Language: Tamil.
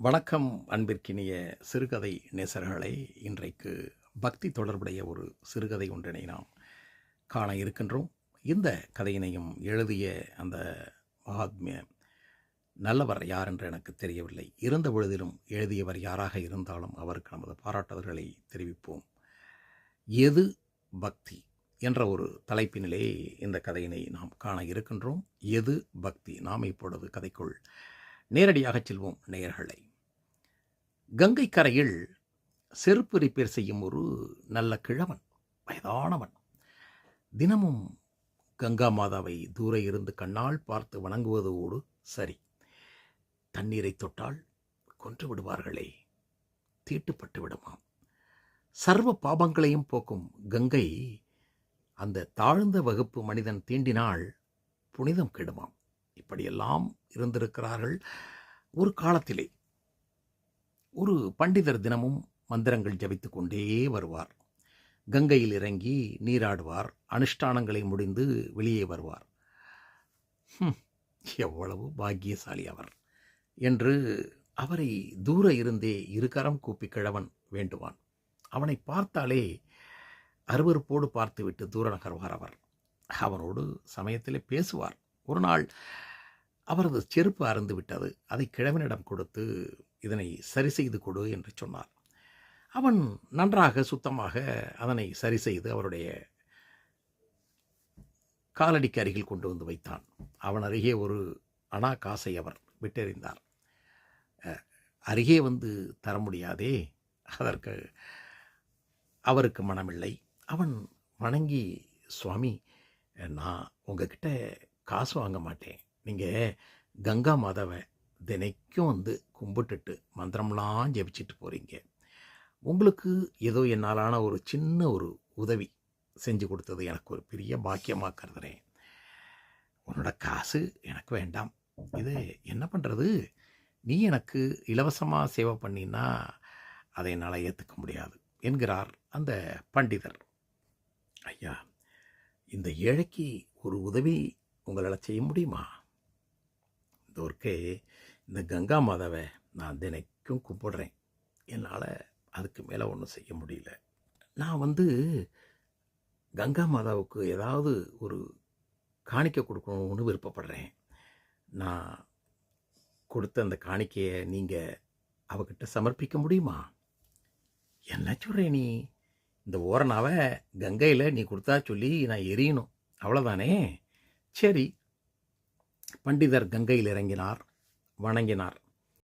வணக்கம் அன்பிற்கினிய சிறுகதை நேசர்களே. இன்றைக்கு பக்தி தொடர்புடைய ஒரு சிறுகதை ஒன்றினை நாம் காண இருக்கின்றோம். இந்த கதையினையும் எழுதிய அந்த மகாத்மிய நல்லவர் யார் என்று எனக்கு தெரியவில்லை. இருந்த பொழுதிலும் எழுதியவர் யாராக இருந்தாலும் அவருக்கு நமது பாராட்டுதல்களை தெரிவிப்போம். எது பக்தி என்ற ஒரு தலைப்பினிலே இந்த கதையினை நாம் காண இருக்கின்றோம். எது பக்தி? நாம் இப்பொழுது கதைக்குள் நேரடியாக செல்வோம். நேயர்களை, கங்கை கரையில் செருப்பு ரிப்பேர் செய்யும் ஒரு நல்ல கிழவன், வயதானவன், தினமும் கங்கா மாதாவை தூர இருந்து கண்ணால் பார்த்து வணங்குவதோடு சரி, தண்ணீரை தொட்டால் கொன்று விடுவார்களே, தீட்டுப்பட்டு விடுமாம். சர்வ பாபங்களையும் போக்கும் கங்கை அந்த தாழ்ந்த வகுப்பு மனிதன் தீண்டினால் புனிதம் கெடுமாம். இப்படியெல்லாம் இருந்திருக்கிறார்கள். ஒரு காலத்திலே ஒரு பண்டிதர் தினமும் மந்திரங்கள் ஜபித்து கொண்டே வருவார். கங்கையில் இறங்கி நீராடுவார். அனுஷ்டானங்களை முடிந்து வெளியே வருவார். எவ்வளவு பாக்கியசாலி அவர் என்று அவரை தூர இருந்தே இருகரம் கூப்பி கிழவன் வேண்டுவான். அவனை பார்த்தாலே அருவருப்போடு பார்த்துவிட்டு தூர நகர்வார். அவனோடு சமயத்திலே பேசுவார். ஒரு நாள் அவரது செருப்பு அறுந்து விட்டது. அதை கிழவனிடம் கொடுத்து, இதனை சரி செய்து கொடு என்று சொன்னார். அவன் நன்றாக சுத்தமாக அதனை சரி செய்து அவருடைய காலடிக்கு அருகில் கொண்டு வந்து வைத்தான். அவன் அருகே ஒரு அணா காசை அவர் விட்டெறிந்தார். அருகே வந்து தர முடியாதே, அதற்கு அவருக்கு மனமில்லை. அவன் வணங்கி, சுவாமி, நான் உங்ககிட்ட காசு வாங்க மாட்டேன். நீங்கள் கங்கா மாதாவை தினைக்கும் வந்து கும்பிட்டுட்டு மந்திரம்லாம் ஜெபிச்சிட்டு போகிறீங்க. உங்களுக்கு ஏதோ என்னாலான ஒரு சின்ன ஒரு உதவி செஞ்சு கொடுத்தது எனக்கு ஒரு பெரிய பாக்கியமாக கருதுகிறேன். உன்னோட காசு எனக்கு வேண்டாம். இது என்ன பண்ணுறது? நீ எனக்கு இலவசமாக சேவை பண்ணினா அதை என்னால் ஏற்றுக்க முடியாது என்கிறார் அந்த பண்டிதர். ஐயா, இந்த ஏழைக்கு ஒரு உதவி உங்களால் செய்ய முடியுமா? இந்த ஒருக்கே இந்த கங்கா மாதாவை நான் தினைக்கும் கும்பிடுறேன். என்னால் அதுக்கு மேலே ஒன்றும் செய்ய முடியல. நான் வந்து கங்கா மாதாவுக்கு ஏதாவது ஒரு காணிக்கை கொடுக்கணும்னு விருப்பப்படுறேன். நான் கொடுத்த அந்த காணிக்கையை நீங்கள் அவகிட்ட சமர்ப்பிக்க முடியுமா? என்ன சொல்கிறே நீ? இந்த ஓரணாவை கங்கையில் நீ கொடுத்தா சொல்லி நான் எரியணும், அவ்வளோதானே? சரி. பண்டிதர் கங்கையில் இறங்கினார், வணங்கினார்.